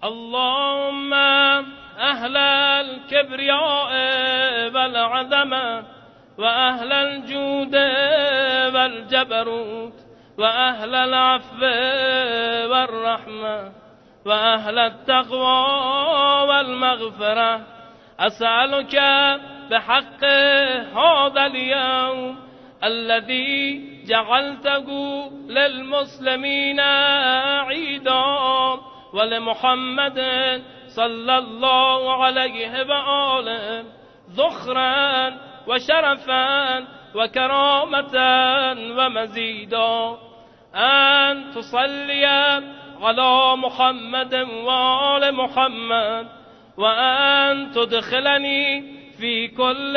اللهم أهل الكبرياء والعظمة وأهل الجود والجبروت وأهل العفو والرحمة وأهل التقوى والمغفرة، أسألك بحق هذا اليوم الذي جعلته للمسلمين عيدا ولمحمد صلى الله عليه وآله ذخرا وشرفا وكرامة ومزيدا، أن تصلي على محمد وآل محمد، وأن تدخلني في كل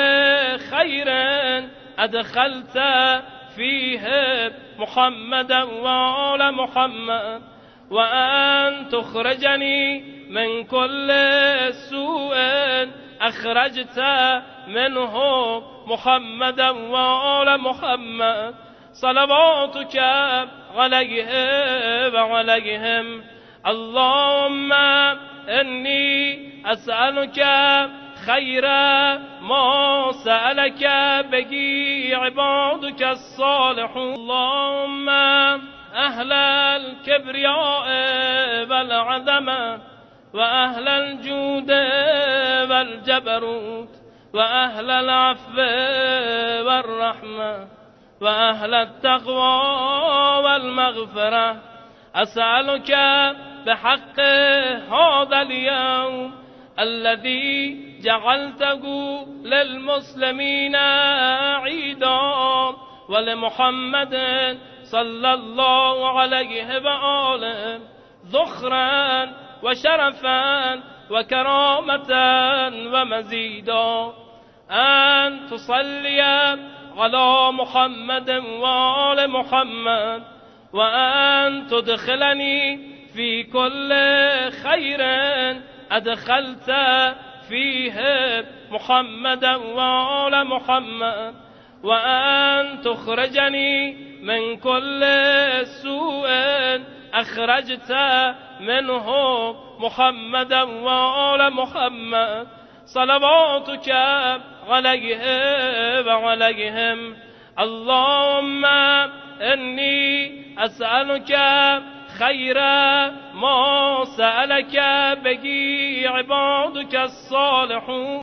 خير أدخلت فيه محمدا وآل محمد، وأن تخرجني من كل سوء أخرجت منه محمدا وآل محمد، صلواتك عليه وعليهم. اللهم إني أسألك خير ما سألك به عبادك الصالحون. اللهم أهل الكبرياء والعظمة وأهل الجود والجبروت وأهل العفو والرحمة وأهل التقوى والمغفرة، أسألك بحق هذا اليوم الذي جعلته للمسلمين عيدا ولمحمد صلى الله عليه وآله ذخرا وشرفا وكرامة ومزيدا، أن تصلي على محمد وآل محمد، وأن تدخلني في كل خير أدخلت فيه محمدا وآل محمد، وأن تخرجني من كل سوء أخرجت منه محمدا وآل محمد، صلواتك عليه وعليهم. اللهم إني أسألك خير ما سألك به عبادك الصالحون.